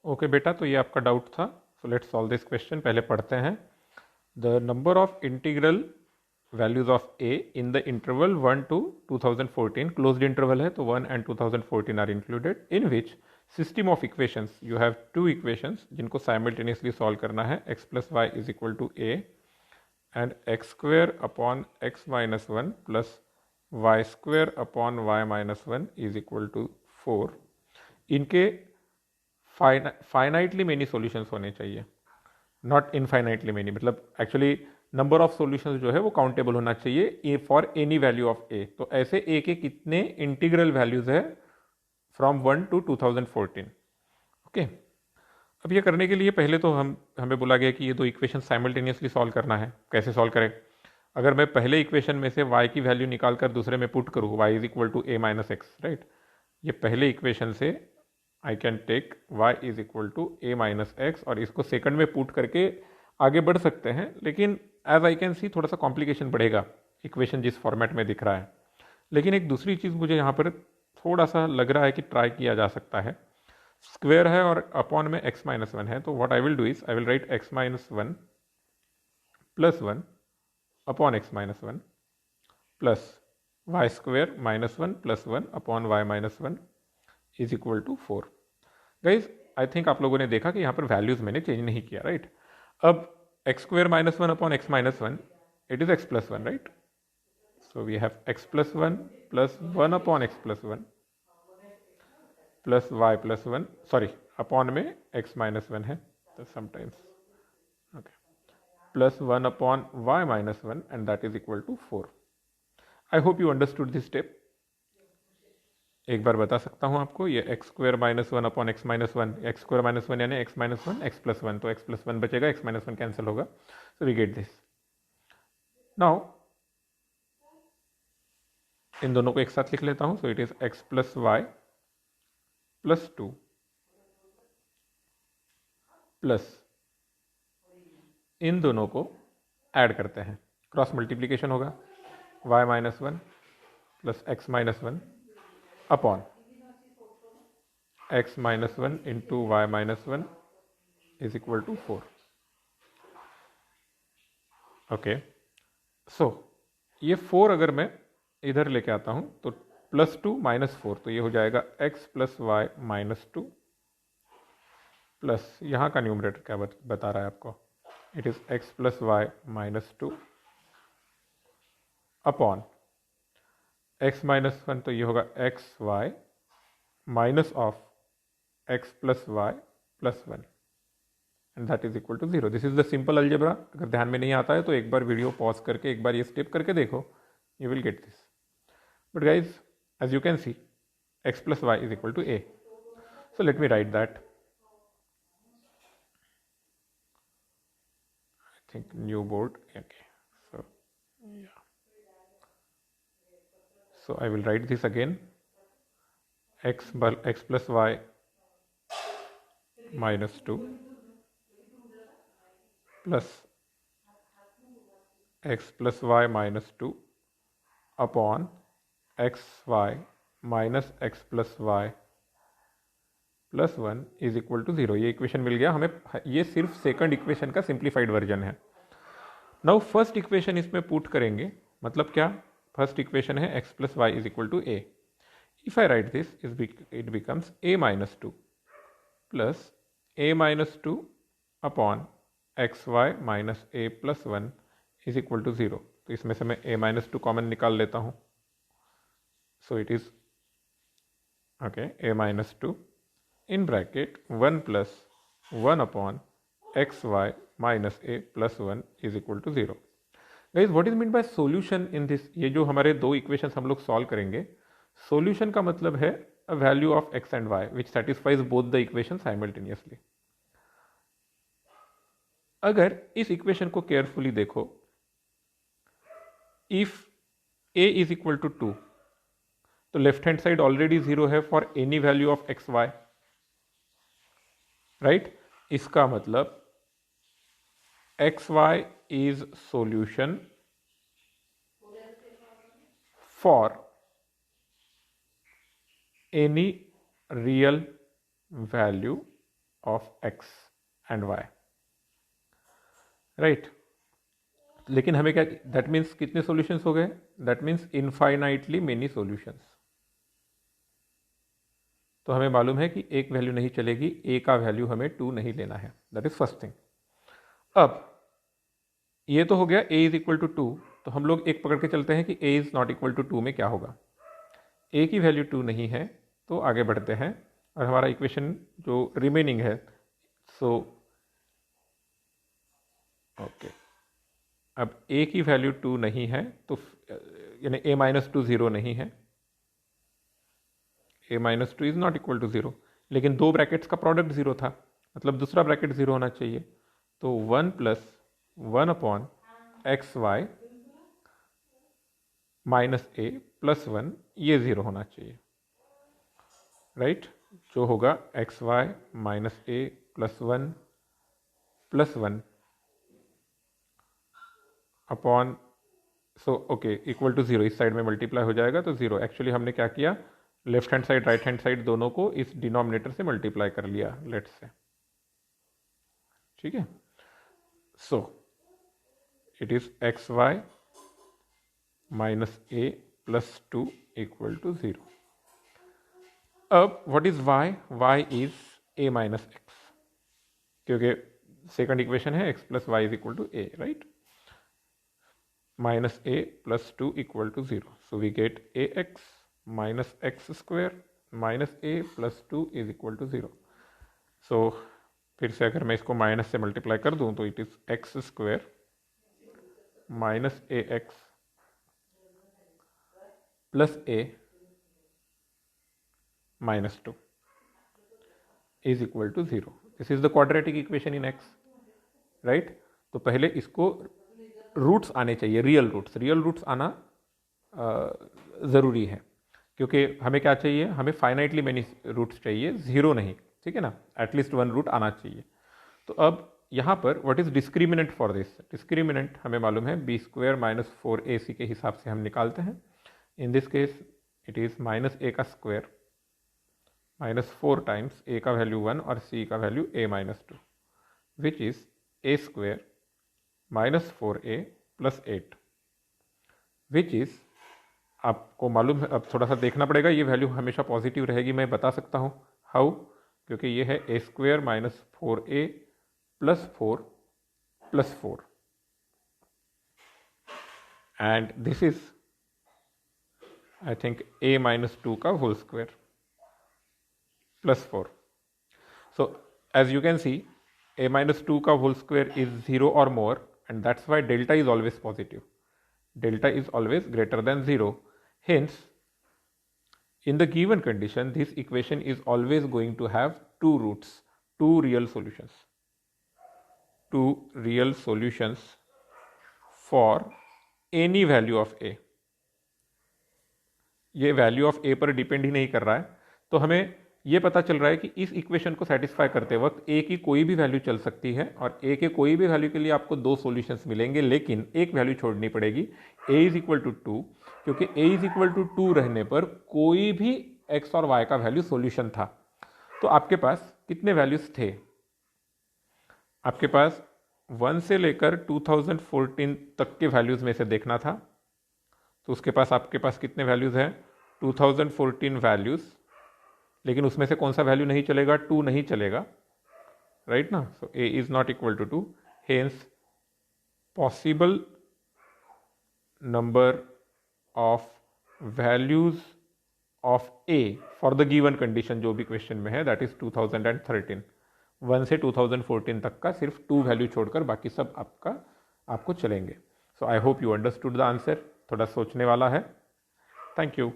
Okay बेटा, तो ये आपका डाउट था। So let's solve this question. पहले पढ़ते हैं। The number of integral values of a in the interval 1 to 2014, closed interval है तो 1 and 2014 are included, in which system of equations you have two equations जिनको simultaneously solve करना है। X plus y is equal to a and x square upon x minus one plus y square upon y minus one is equal to 4। इनके finitely many solutions होने चाहिए, not infinitely many. मतलब actually number of solutions जो है वो countable होना चाहिए for any value of a. तो ऐसे ए के कितने इंटीग्रल वैल्यूज है फ्रॉम 1 to 2014। ओके, अब ये करने के लिए पहले तो हमें बोला गया कि ये दो इक्वेशन साइमल्टेनियसली सॉल्व करना है। कैसे सॉल्व करें? अगर मैं पहले इक्वेशन में से y की वैल्यू निकाल कर दूसरे में पुट करूँ, y is equal to a minus x, right. ये पहले इक्वेशन से I can take y is equal to a minus x और इसको सेकंड में पुट करके आगे बढ़ सकते हैं, लेकिन एज आई कैन सी थोड़ा सा कॉम्प्लिकेशन बढ़ेगा इक्वेशन जिस फॉर्मेट में दिख रहा है। लेकिन एक दूसरी चीज़ मुझे यहाँ पर थोड़ा सा लग रहा है कि ट्राई किया जा सकता है। स्क्वेयर है और अपॉन में x माइनस वन है, तो what I will do is I will write x minus one plus one upon x minus one plus y square minus one plus one upon y minus one is equal to 4। Guys I think आप लोगों ने देखा कि यहाँ पर values मैंने change नहीं किया, राइट। अब x square minus one upon x minus one, it is x plus one, right. So we have x plus one upon x plus one plus y plus one, sorry upon में x minus one है तो sometimes, okay, plus one upon y minus one and that is equal to 4। I hope you understood this step. एक बार बता सकता हूँ आपको, ये x square minus one upon x minus one, x square minus one यानी x minus one x plus one, तो x plus one बचेगा, एक्स माइनस वन कैंसिल होगा, so we get this. Now इन दोनों को एक साथ लिख लेता हूँ, so it is x plus y plus two plus इन दोनों को ऐड करते हैं, क्रॉस मल्टीप्लीकेशन होगा, y minus one plus x minus one upon x minus one into Y minus one is equal to 4। Okay, so ये 4 अगर मैं इधर लेके आता हूँ तो प्लस टू माइनस फोर, तो ये हो जाएगा x plus y minus two plus यहाँ का न्यूमरेटर क्या बता रहा है आपको, it is x plus y minus two upon x minus one, तो ये होगा x y minus of x plus y plus one and that is equal to 0। This is the simple algebra. अगर ध्यान में नहीं आता है तो एक बार वीडियो पॉज करके एक बार ये स्टेप करके देखो, you will get this. But guys as you can see x plus y is equal to a, so let me write that. I think new board, okay, so yeah, so I will write this again, x plus y minus 2 plus x plus y minus 2 upon x y minus x plus y plus one is equal to 0। ये equation मिल गया हमें। ये सिर्फ second equation का simplified version है। Now first equation इसमें put करेंगे, मतलब क्या, फर्स्ट इक्वेशन है x plus y is equal to a. If I write this it becomes a minus two plus a minus two upon x y minus a plus one is equal to 0। तो इसमें से मैं ए minus two common निकाल लेता हूँ, so it is okay a minus 2 in bracket 1 plus 1 upon x y minus a plus 1 is equal to 0। guys what is meant by solution in this? ये जो हमारे दो इक्वेशंस हम लोग सॉल्व करेंगे, सॉल्यूशन का मतलब है a value of x and y which satisfies both the equation simultaneously। अगर इस इक्वेशन को केयरफुली देखो, if a is equal to 2 तो लेफ्ट हैंड साइड ऑलरेडी 0 है for any value of x y, right. इसका मतलब x y is solution for any real value of x and y, right. लेकिन हमें क्या, that means कितने solutions हो गए, that means infinitely many solutions. तो हमें मालूम है कि एक वैल्यू नहीं चलेगी, ए का वैल्यू हमें 2 नहीं लेना है, दैट इज फर्स्ट थिंग। अब ये तो हो गया ए इज इक्वल टू 2, तो हम लोग एक पकड़ के चलते हैं कि ए इज नॉट इक्वल टू 2 में क्या होगा। ए की वैल्यू 2 नहीं है, तो आगे बढ़ते हैं और हमारा इक्वेशन जो रिमेनिंग है, सो ओके, अब ए की वैल्यू 2 नहीं है, तो यानी ए माइनस 2 0 नहीं है, a minus 2 is not equal to 0, लेकिन दो ब्रैकेट्स का प्रोडक्ट 0 था, मतलब दूसरा ब्रैकेट 0 होना चाहिए। तो 1 plus 1 upon x y minus a plus 1, ये 0 होना चाहिए, राइट। जो होगा x y minus a plus 1 upon, so okay, equal to 0, इस साइड में मल्टीप्लाई हो जाएगा तो 0। एक्चुअली हमने क्या किया, left hand side right hand side दोनों को इस डिनोमिनेटर से मल्टीप्लाई कर लिया, लेट्स से, ठीक है। So it is x y minus a plus 2 equal to 0। अब what is y, y is a minus x, क्योंकि सेकंड इक्वेशन है x plus y is equal to a, right. Minus a plus 2 equal to 0, so we get a x minus x square minus a plus 2 is equal to 0। So फिर से अगर मैं इसको minus से multiply कर दूं तो it is x square minus a x plus a minus 2 is equal to 0। This is the quadratic equation in x, right. तो पहले इसको रूट्स आने चाहिए, रियल रूट्स आना ज़रूरी है, क्योंकि हमें क्या चाहिए, हमें फाइनाइटली मेनी रूट्स चाहिए, 0 नहीं, ठीक है ना, एटलीस्ट 1 रूट आना चाहिए। तो अब यहाँ पर what is discriminant for this, discriminant हमें मालूम है बी स्क्वायर माइनस 4ac के हिसाब से हम निकालते हैं। In this case it is minus a का स्क्वायर माइनस 4 टाइम्स ए का वैल्यू 1 और सी का value A minus 2, which is a square minus 4a plus 8, which is, आपको मालूम है, अब थोड़ा सा देखना पड़ेगा, ये वैल्यू हमेशा पॉजिटिव रहेगी, मैं बता सकता हूँ हाउ, क्योंकि ये है a square minus 4a plus 4 plus 4, and this is I think a minus 2 का whole square plus 4। So as you can see a minus 2 का whole square is 0 or more, and that's why delta is always positive. Delta is always greater than 0. Hence, in the given condition, this equation is always going to have two roots, two real solutions. Two real solutions for any value of a. ये value of ए पर depend ही नहीं कर रहा है, तो हमें ये पता चल रहा है कि इस इक्वेशन को सेटिस्फाई करते वक्त ए की कोई भी वैल्यू चल सकती है, और ए के कोई भी वैल्यू के लिए आपको दो सॉल्यूशंस मिलेंगे, लेकिन एक वैल्यू छोड़नी पड़ेगी, ए इज इक्वल टू 2, क्योंकि ए इज इक्वल टू 2 रहने पर कोई भी एक्स और वाई का वैल्यू सॉल्यूशन था। तो आपके पास कितने वैल्यूज थे, आपके पास 1 से लेकर 2014 तक के वैल्यूज में से देखना था, तो उसके पास आपके पास कितने वैल्यूज हैं, 2014 वैल्यूज, लेकिन उसमें से कौन सा वैल्यू नहीं चलेगा, 2 नहीं चलेगा, राइट ना। So a is not equal to 2, hence possible number of values of a for the given condition जो भी क्वेश्चन में है, दैट इज 2013, 1 से 2014 तक का सिर्फ 2 वैल्यू छोड़कर बाकी सब आपको चलेंगे। So I hope you understood the answer, थोड़ा सोचने वाला है। Thank you.